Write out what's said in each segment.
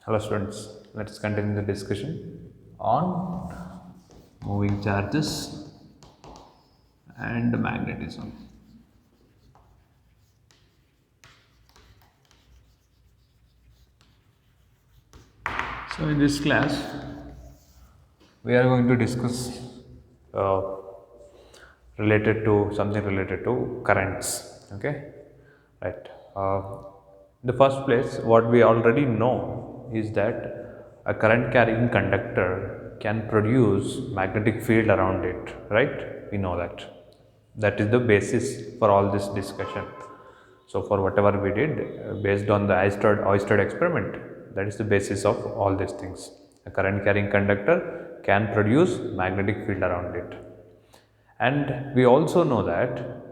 Hello students, let's continue the discussion on moving charges and magnetism. So in this class, we are going to discuss uh, related to something related to currents. Okay, right. In the first place, what we already know is that a current carrying conductor can produce magnetic field around it. Right? We know that. That is the basis for all this discussion. So for whatever we did based on the Oersted experiment, that is the basis of all these things. A current carrying conductor can produce magnetic field around it. And we also know that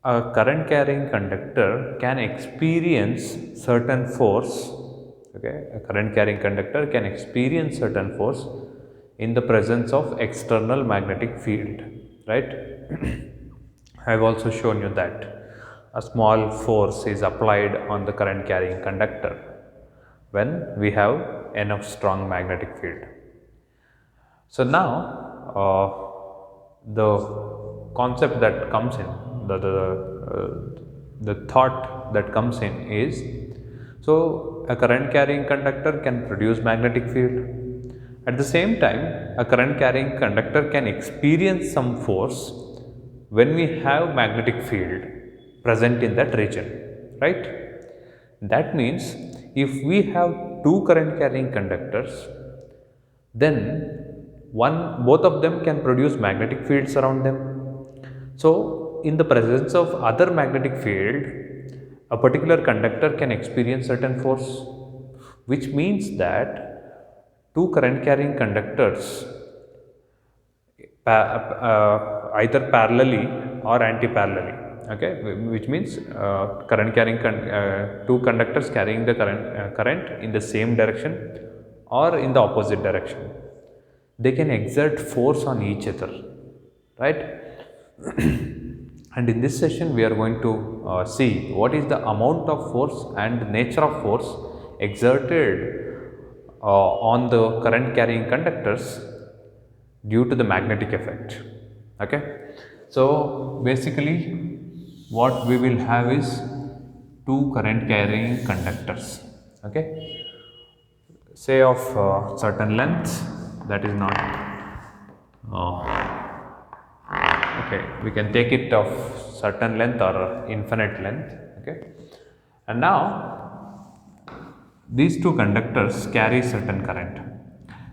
a current carrying conductor can experience certain force. Okay, a current carrying conductor can experience certain force in the presence of external magnetic field, right? I have also shown you that a small force is applied on the current carrying conductor when we have enough strong magnetic field. So now the concept that comes in, the thought that comes in is, so a current carrying conductor can produce magnetic field. At the same time, a current carrying conductor can experience some force when we have magnetic field present in that region, right? That means if we have two current carrying conductors, then both of them can produce magnetic fields around them. So in the presence of other magnetic field, a particular conductor can experience certain force, which means that two current carrying conductors either parallelly or anti-parallelly, okay, which means current carrying two conductors carrying the current in the same direction or in the opposite direction, they can exert force on each other, right? And in this session we are going to see what is the amount of force and nature of force exerted on the current carrying conductors due to the magnetic effect. Okay, so basically what we will have is two current carrying conductors, okay, say of certain length, that is not okay, we can take it of certain length or infinite length. Okay, and now these two conductors carry certain current.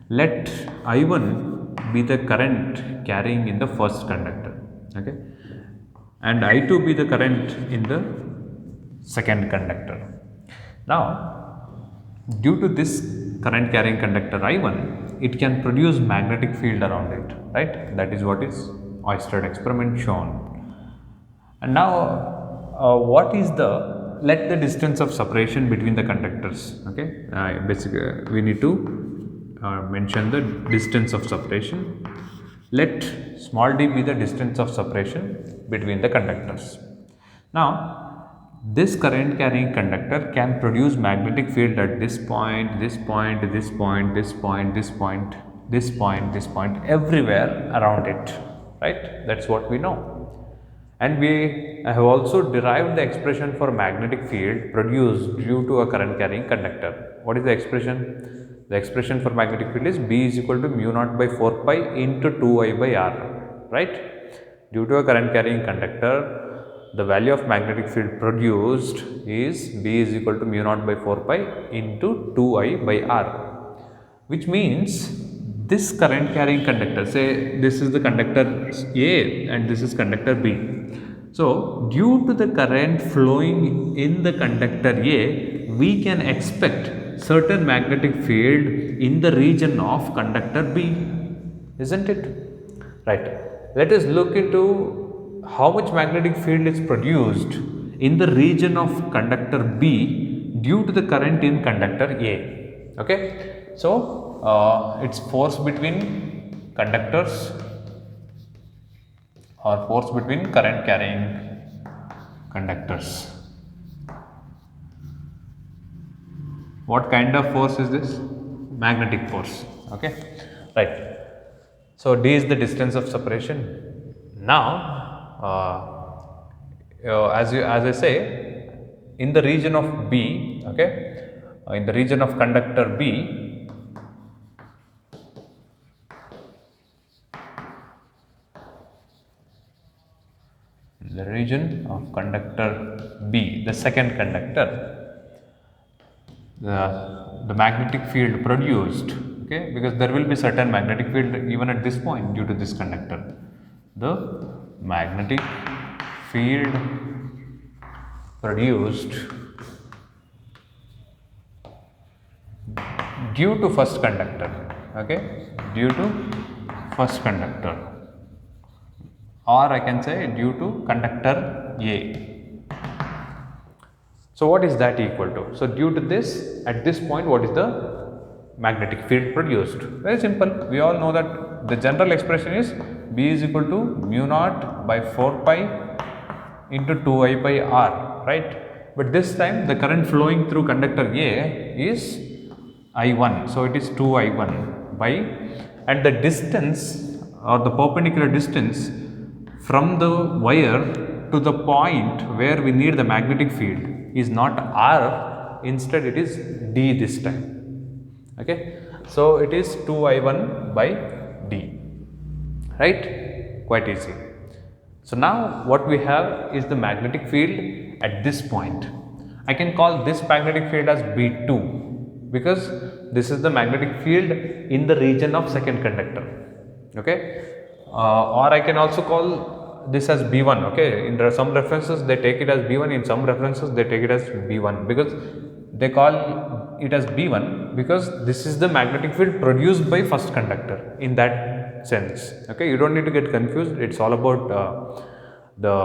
Let I1 be the current carrying in the first conductor, okay, and I2 be the current in the second conductor. Now due to this current carrying conductor I1, it can produce magnetic field around it, right? That is what is Oersted experiment shown. And now what is the, let the distance of separation between the conductors, okay, basically we need to mention the distance of separation. Let small d be the distance of separation between the conductors. Now this current carrying conductor can produce magnetic field at this point, this point, this point, this point, this point, this point, this point, everywhere around it, right? That's what we know. And we have also derived the expression for magnetic field produced due to a current carrying conductor. What is the expression? The expression for magnetic field is B is equal to mu naught by 4 pi into 2I by R, right? Due to a current carrying conductor, the value of magnetic field produced is B is equal to mu naught by 4 pi into 2I by R, which means this current carrying conductor, say this is the conductor A and this is conductor B. So due to the current flowing in the conductor A, we can expect certain magnetic field in the region of conductor B, isn't it? Right. Let us look into how much magnetic field is produced in the region of conductor B due to the current in conductor A. Okay, so it's force between conductors or force between current carrying conductors. What kind of force is this? Magnetic force. Okay, right. So d is the distance of separation. Now, as I say, in the region of B, okay, in the region of conductor B, the region of conductor B, the second conductor, the magnetic field produced, okay, because there will be certain magnetic field even at this point due to this conductor. The magnetic field produced due to first conductor, okay, due to first conductor, or I can say due to conductor A. So what is that equal to? So due to this, at this point, what is the magnetic field produced? Very simple. We all know that the general expression is B is equal to mu naught by 4 pi into 2I by R, right? But this time the current flowing through conductor A is I1. So it is 2I1 by, and the distance or the perpendicular distance from the wire to the point where we need the magnetic field is not R, instead it is D this time. Okay, so it is 2I1 by D, right? Quite easy. So now what we have is the magnetic field at this point. I can call this magnetic field as B2 because this is the magnetic field in the region of second conductor. Okay, or I can also call this as B1. Okay, in some references they take it as B1, in some references they take it as B1 because they call it as B1 because this is the magnetic field produced by first conductor in that sense. Okay, you don't need to get confused. It's all about the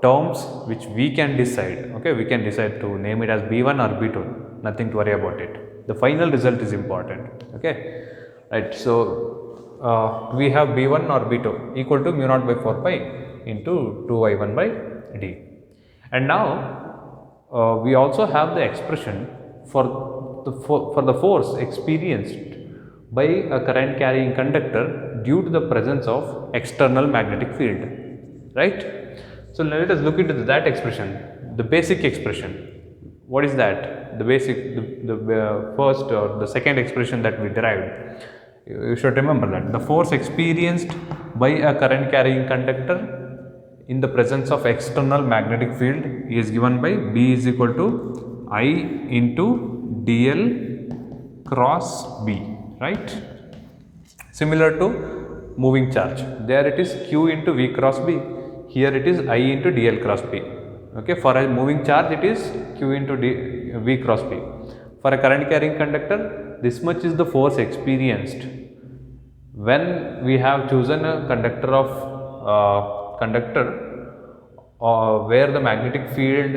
terms which we can decide. Okay, we can decide to name it as B1 or B2. Nothing to worry about it. The final result is important. Okay, right. So we have B1 or B2 equal to mu naught by 4 pi into 2I1 by D. And now we also have the expression for the force experienced by a current carrying conductor due to the presence of external magnetic field, right? So let us look into that expression, the basic expression. What is that? The basic, the first or the second expression that we derived. You should remember that the force experienced by a current carrying conductor in the presence of external magnetic field is given by B is equal to I into dl cross B, right? Similar to moving charge, there it is Q into V cross B, here it is I into dl cross B. Okay, for a moving charge it is Q into V cross B. For a current carrying conductor, this much is the force experienced when we have chosen a conductor where the magnetic field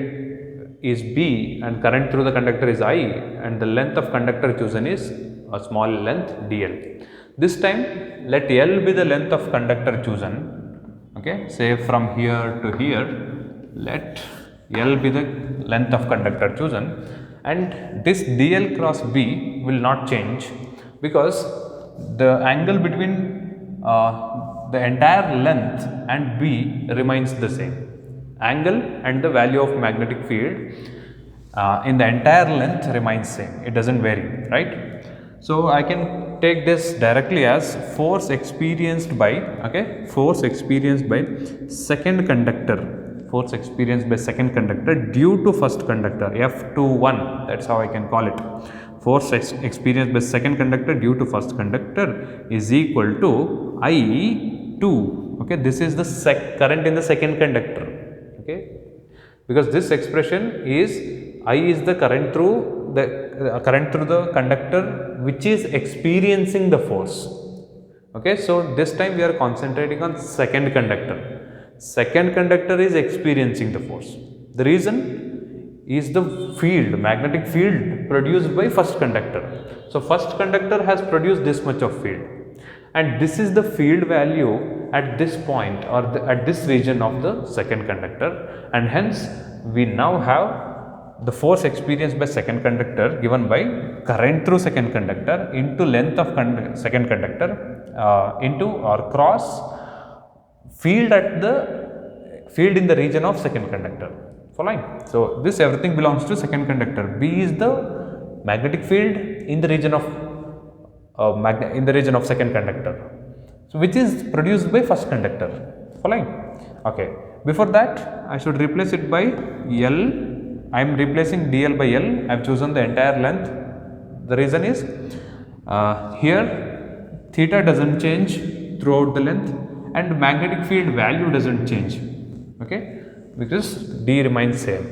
is B and current through the conductor is I, and the length of conductor chosen is a small length dl. This time let L be the length of conductor chosen. Okay, say from here to here, let L be the length of conductor chosen, and this dl cross B will not change because the angle between the entire length and B remains the same. Angle and the value of magnetic field in the entire length remains same. It doesn't vary, right? So I can take this directly as force experienced by, okay, force experienced by second conductor, force experienced by second conductor due to first conductor, F21, that's how I can call it. Force experienced by second conductor due to first conductor is equal to I2. Okay, this is the current in the second conductor. Okay, because this expression is I is the current through the conductor which is experiencing the force. Okay, so this time we are concentrating on second conductor. Second conductor is experiencing the force. The reason is the field, magnetic field produced by first conductor. So first conductor has produced this much of field, and this is the field value at this point or at this region of the second conductor, and hence we now have the force experienced by second conductor given by current through second conductor into length of second conductor into or cross field in the region of second conductor. Following? So this everything belongs to second conductor. B is the magnetic field in the region of second conductor, so which is produced by first conductor. Following? Okay. Before that, I should replace it by L. I am replacing dl by L. I have chosen the entire length. The reason is here theta doesn't change throughout the length and magnetic field value doesn't change. Okay, because d remains same.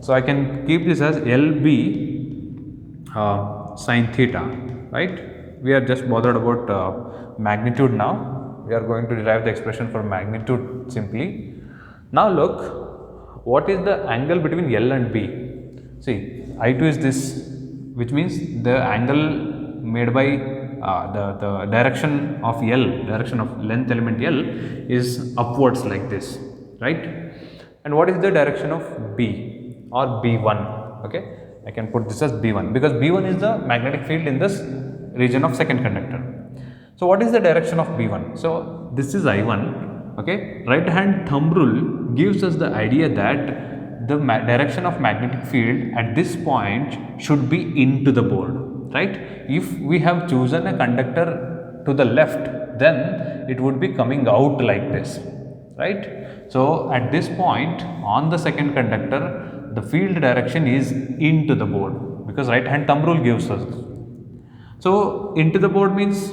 So I can keep this as LB sine theta, right? We are just bothered about magnitude now. We are going to derive the expression for magnitude simply. Now look, what is the angle between L and B? See, I2 is this, which means the angle made by the direction of L, direction of length element L is upwards like this, right? And what is the direction of B or B1? Okay, I can put this as B1 because B1 is the magnetic field in this region of second conductor. So what is the direction of B1? So this is I1. Okay, right hand thumb rule gives us the idea that the direction of magnetic field at this point should be into the board, right? If we have chosen a conductor to the left, then it would be coming out like this, right? So at this point on the second conductor, the field direction is into the board because right hand thumb rule gives us. So into the board means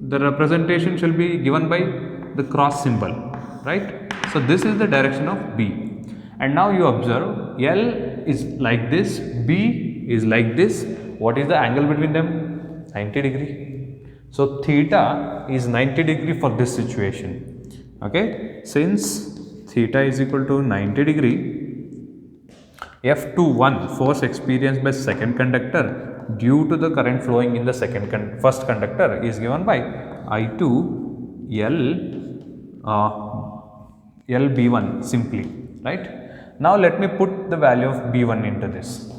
the representation shall be given by the cross symbol, right? So this is the direction of B, and now you observe L is like this, B is like this. What is the angle between them? 90 degree. So theta is 90 degree for this situation. Okay, since theta is equal to 90 degree, F21 force experienced by second conductor due to the current flowing in the first conductor is given by I2 LB1 simply, right? Now let me put the value of B1 into this.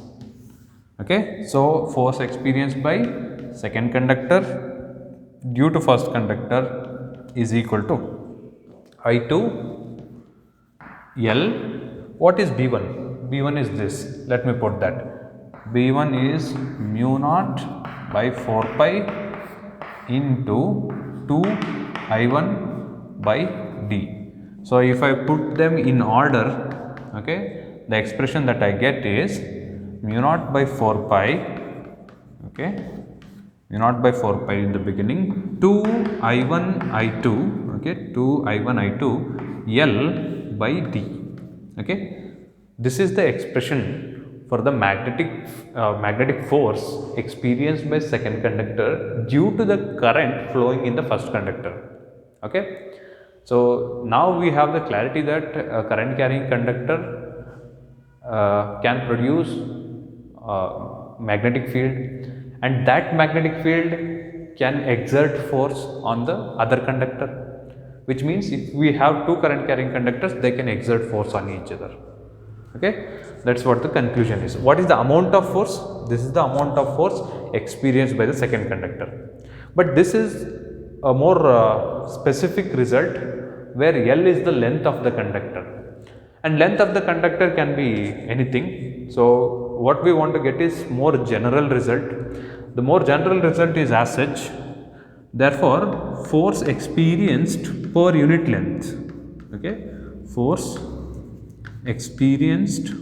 Okay, so force experienced by second conductor due to first conductor is equal to I2 L. What is B1? B1 is this. Let me put that. B1 is mu naught by 4 pi into 2 I1 by D. So if I put them in order, okay, the expression that I get is mu naught by 4 pi, okay, mu naught by 4 pi in the beginning, 2 I1 I2, okay, 2 I1 I2 L by D, okay. This is the expression for the magnetic force experienced by second conductor due to the current flowing in the first conductor, okay. So now we have the clarity that a current carrying conductor can produce magnetic field, and that magnetic field can exert force on the other conductor, which means if we have two current carrying conductors, they can exert force on each other. Okay, that's what the conclusion is. What is the amount of force? This is the amount of force experienced by the second conductor. But this is a more specific result where L is the length of the conductor, and length of the conductor can be anything. So what we want to get is more general result. The more general result is as such. Therefore, force experienced per unit length, okay, force experienced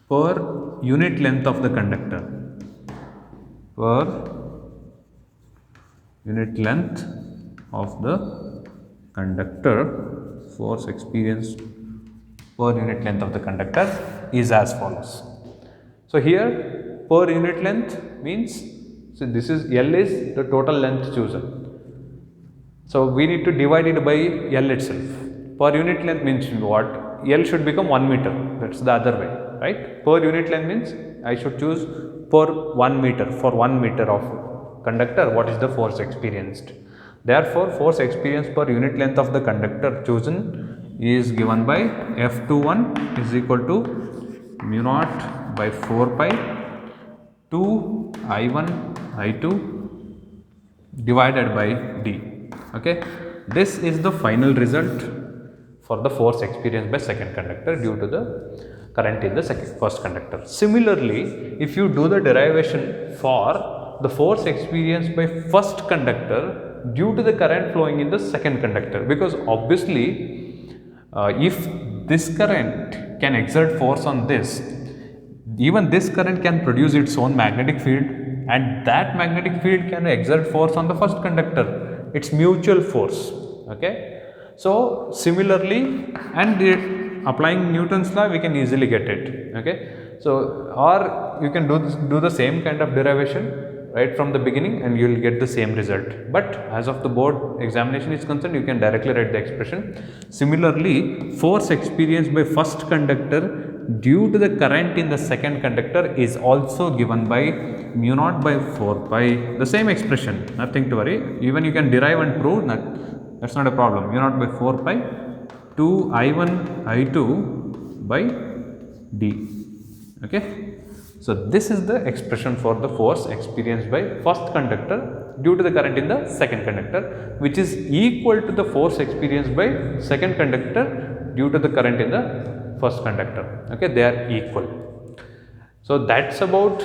per unit length of the conductor, per unit length of the conductor, force experienced per unit length of the conductor is as follows. So here per unit length means, so this is L is the total length chosen. So we need to divide it by L itself. Per unit length means what? L should become 1 meter. That's the other way, right? Per unit length means I should choose per 1 meter. For 1 meter of conductor, what is the force experienced? Therefore, force experienced per unit length of the conductor chosen is given by F21 is equal to mu naught by 4 pi 2 I1 I2 divided by D. Okay, this is the final result for the force experienced by second conductor due to the current in the first conductor. Similarly, if you do the derivation for the force experienced by first conductor due to the current flowing in the second conductor, because obviously if this current can exert force on this, even this current can produce its own magnetic field, and that magnetic field can exert force on the first conductor. It's mutual force. Okay, so similarly, and applying Newton's law, we can easily get it. Okay, so or you can do the same kind of derivation right from the beginning and you will get the same result. But as of the board examination is concerned, you can directly write the expression. Similarly, force experienced by first conductor due to the current in the second conductor is also given by mu naught by 4 pi, the same expression, nothing to worry. Even you can derive and prove that, that's not a problem. Mu naught by 4 pi 2 I1 I2 by D. Okay. So this is the expression for the force experienced by first conductor due to the current in the second conductor, which is equal to the force experienced by second conductor due to the current in the first conductor. Okay, they are equal. So that's about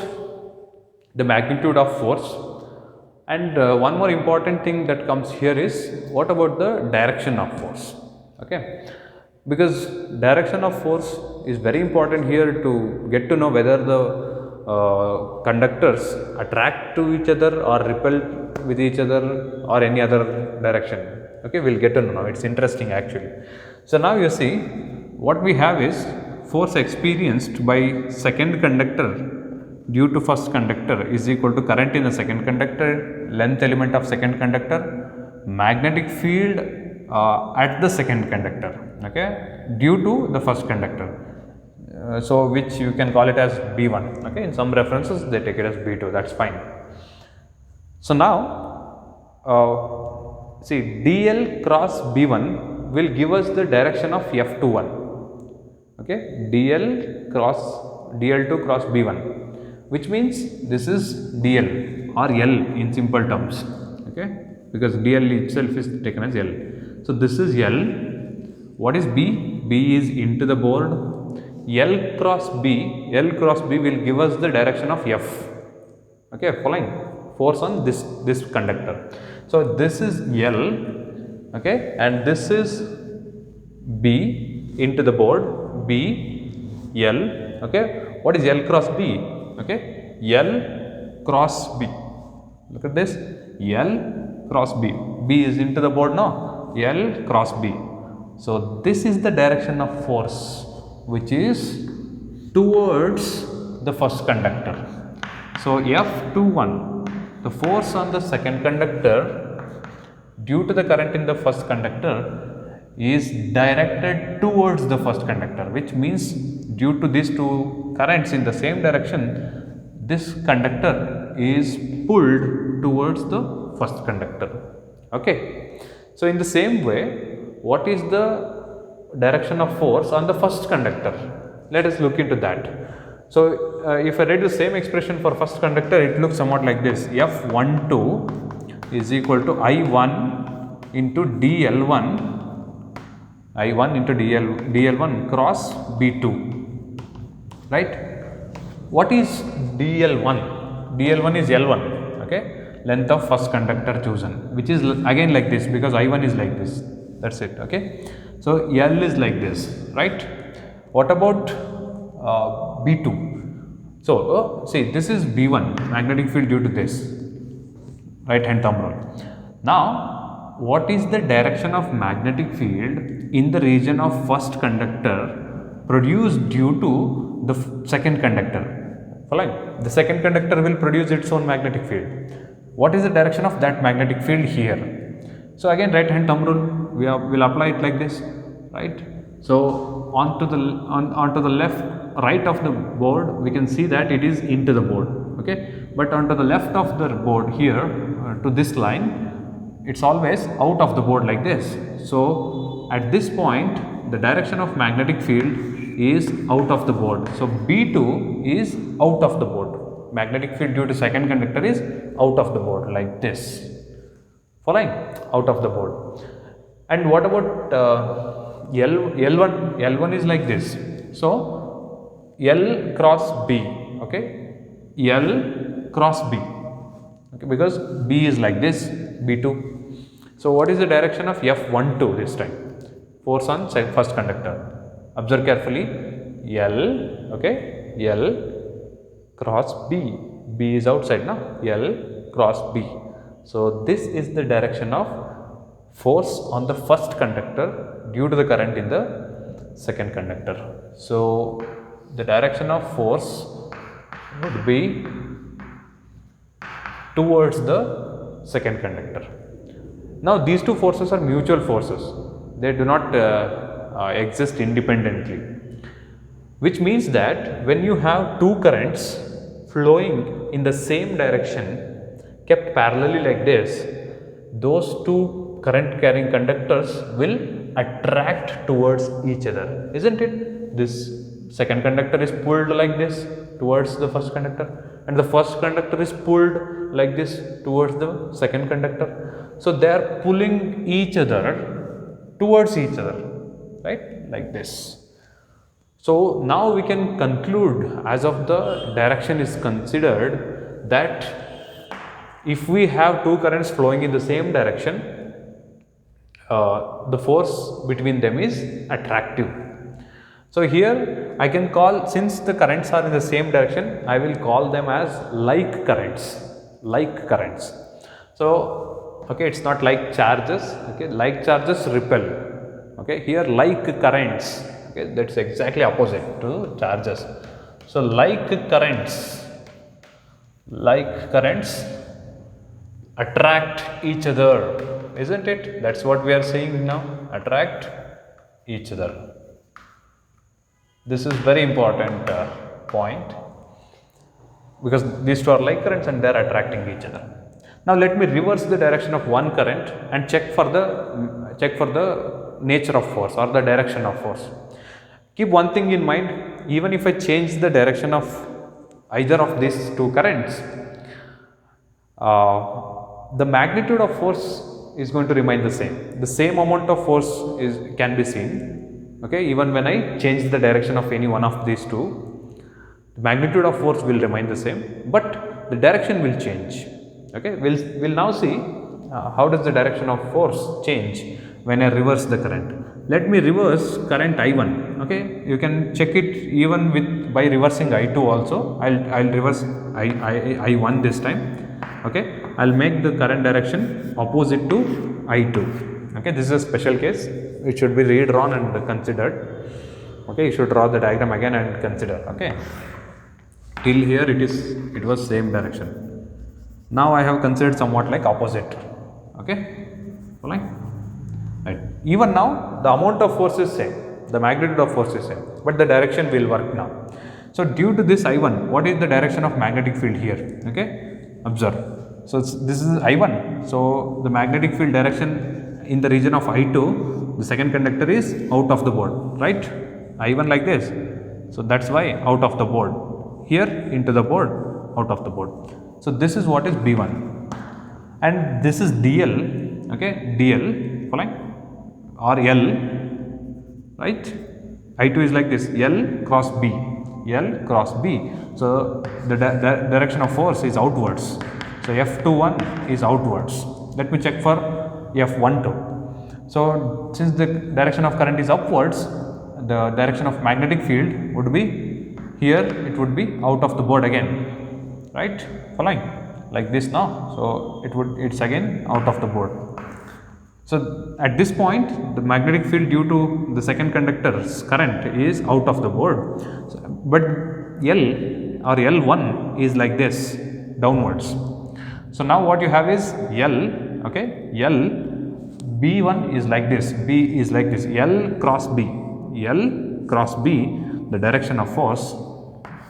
the magnitude of force. And one more important thing that comes here is, what about the direction of force? Okay, because direction of force is very important here to get to know whether the conductors attract to each other or repel with each other or any other direction. Okay, we'll get to know. It's interesting actually. So now you see what we have is force experienced by second conductor due to first conductor is equal to current in the second conductor, length element of second conductor, magnetic field at the second conductor, okay, due to the first conductor. So which you can call it as B1. Okay, in some references they take it as B2. That's fine. So now see, DL cross B1 will give us the direction of F21. Okay, DL2 cross B1, which means this is DL or L in simple terms. Okay, because DL itself is taken as L. So this is L. What is B? B is into the board. L cross B will give us the direction of F. Okay, following force on this conductor. So this is L, okay, and this is B into the board, B, L, okay. What is L cross B? Okay, L cross B. Look at this, L cross B. B is into the board now, L cross B. So this is the direction of force, which is towards the first conductor. So F21, the force on the second conductor due to the current in the first conductor is directed towards the first conductor, which means due to these two currents in the same direction, this conductor is pulled towards the first conductor. Okay. So in the same way, what is the direction of force on the first conductor? Let us look into that. So if I write the same expression for first conductor, it looks somewhat like this: F12 is equal to I1 into DL1, I1 into DL1 cross B2, right? What is DL1? DL1 is L1, okay, length of first conductor chosen, which is again like this because I1 is like this. That's it, okay. So L is like this, right? What about B2? So see, this is B1, magnetic field due to this, right hand thumb rule. Now, what is the direction of magnetic field in the region of first conductor produced due to the second conductor? Following, the second conductor will produce its own magnetic field. What is the direction of that magnetic field here? So again, right hand thumb rule, we will apply it like this, right? So onto the left, right of the board, we can see that it is into the board, okay. But onto the left of the board here, to this line, it's always out of the board like this. So at this point, the direction of magnetic field is out of the board. So B2 is out of the board. Magnetic field due to second conductor is out of the board like this. Following? Out of the board. And what about L1? L1 is like this. So L cross B, okay? L cross B, okay, because B is like this, B2. So what is the direction of F12 this time? Force on first conductor. Observe carefully. L, okay, L cross B. B is outside now. L cross B. So this is the direction of force on the first conductor due to the current in the second conductor. So the direction of force would be towards the second conductor. Now these two forces are mutual forces. They do not exist independently, which means that when you have two currents flowing in the same direction kept parallelly like this, those two current carrying conductors will attract towards each other, isn't it? This second conductor is pulled like this towards the first conductor, and the first conductor is pulled like this towards the second conductor. So they are pulling each other towards each other, right, like this. So now we can conclude, as of the direction is considered, that if we have two currents flowing in the same direction, the force between them is attractive. So here I can call, since the currents are in the same direction, I will call them as like currents, like currents. So okay, it's not like charges, okay, like charges repel, okay, here like currents, okay, that's exactly opposite to charges. So like currents attract each other, isn't it? That's what we are saying now, attract each other. This is very important point, because these two are like currents and they are attracting each other. Now let me reverse the direction of one current and check for the nature of force or the direction of force. Keep one thing in mind, even if I change the direction of either of these two currents, the magnitude of force is going to remain the same. The same amount of force can be seen, okay, even when I change the direction of any one of these two, the magnitude of force will remain the same, but the direction will change. Okay, we'll now see how does the direction of force change when I reverse the current. Let me reverse current I1. Okay, you can check it even by reversing I2 also. I'll reverse I1 this time. Okay, I'll make the current direction opposite to I2. Okay, this is a special case. It should be redrawn and considered. Okay, you should draw the diagram again and consider. Okay, till here it was same direction. Now I have considered somewhat like opposite. Okay, following? Right. Even now the amount of force is same, the magnitude of force is same, but the direction will work now. So due to this I1, what is the direction of magnetic field here? Okay, observe. So this is I1. So the magnetic field direction in the region of I2, the second conductor is out of the board, right? I1 like this. So that's why out of the board. Here into the board, out of the board. So this is what is B1, and this is DL, okay, DL, following, or L, right? I2 is like this, L cross B, L cross B. So the direction of force is outwards. So F21 is outwards. Let me check for F12. So since the direction of current is upwards, the direction of magnetic field would be here, it would be out of the board again, right? Following, like this now. So it's again out of the board. So at this point, the magnetic field due to the second conductor's current is out of the board, but L or L1 is like this, downwards. So now what you have is L, okay, L, B1 is like this, B is like this, L cross B, L cross B, the direction of force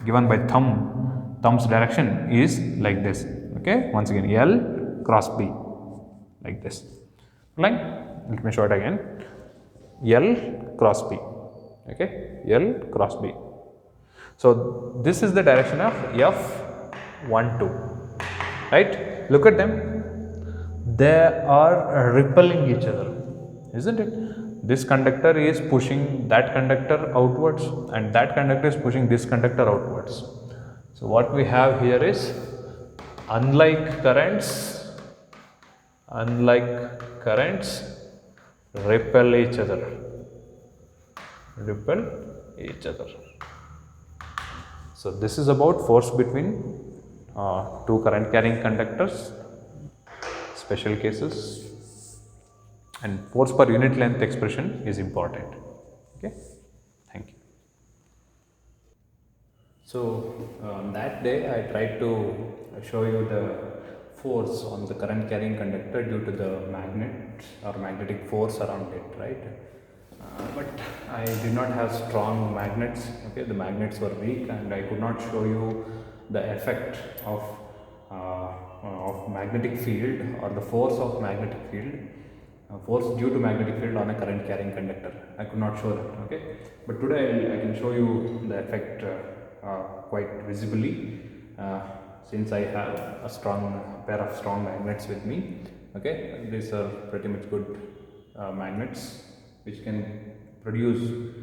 given by thumb's direction is like this. Okay, once again L cross B, like this. Like, let me show it again. L cross B. Okay, L cross B. So this is the direction of F12, right? Look at them, they are repelling each other, isn't it? This conductor is pushing that conductor outwards and that conductor is pushing this conductor outwards. So what we have here is, unlike currents repel each other. So this is about force between two current carrying conductors, special cases, and force per unit length expression is important. Okay, thank you. So that day I tried to show you the force on the current carrying conductor due to the magnet or magnetic force around it, right? But I did not have strong magnets. Okay, the magnets were weak and I could not show you the effect of magnetic field or the force of magnetic field, force due to magnetic field on a current carrying conductor. I could not show that. Okay, but today I can show you the effect quite visibly, since I have a strong pair of strong magnets with me. Okay, these are pretty much good magnets which can produce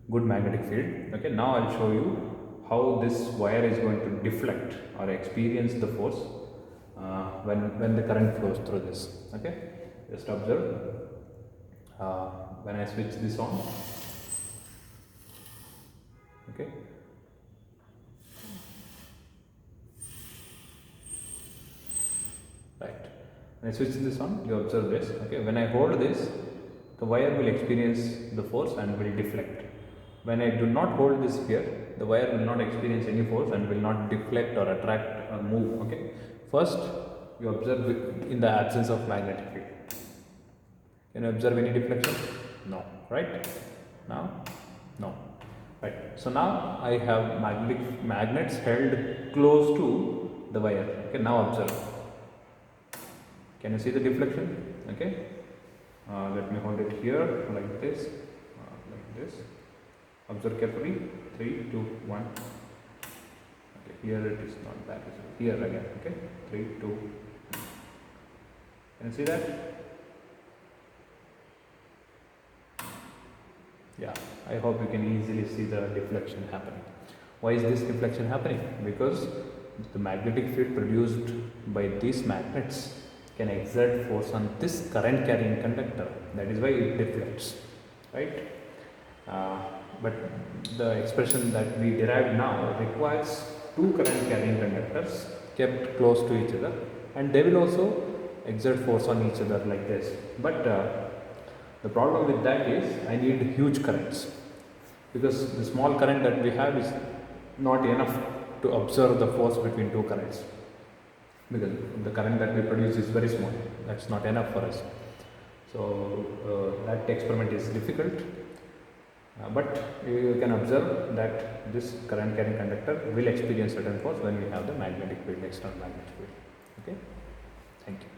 good magnetic field. Okay, now I'll show you how this wire is going to deflect or experience the force when the current flows through this. Okay, just observe when I switch this on. Okay, right, when I switch this on, you observe this. Okay, when I hold this, the wire will experience the force and will deflect. When I do not hold this here, the wire will not experience any force and will not deflect or attract or move. Okay, first you observe in the absence of magnetic field. Can you observe any deflection? No, right? Now, no, right? So now I have magnets held close to the wire. Okay, now observe. Can you see the deflection? Okay, let me hold it here like this, Observe carefully. 3, 2, 1. Okay, here it is not that. Here again. Okay, 3, 2. Can you see that? Yeah, I hope you can easily see the deflection happening. Why is this deflection happening? Because the magnetic field produced by these magnets can exert force on this current carrying conductor. That is why it deflects, right? But the expression that we derived now requires two current carrying conductors kept close to each other, and they will also exert force on each other like this. But the problem with that is I need huge currents, because the small current that we have is not enough to observe the force between two currents, because the current that we produce is very small. That's not enough for us. So that experiment is difficult. But you can observe that this current carrying conductor will experience certain force when we have the magnetic field, external magnetic field. Okay, thank you.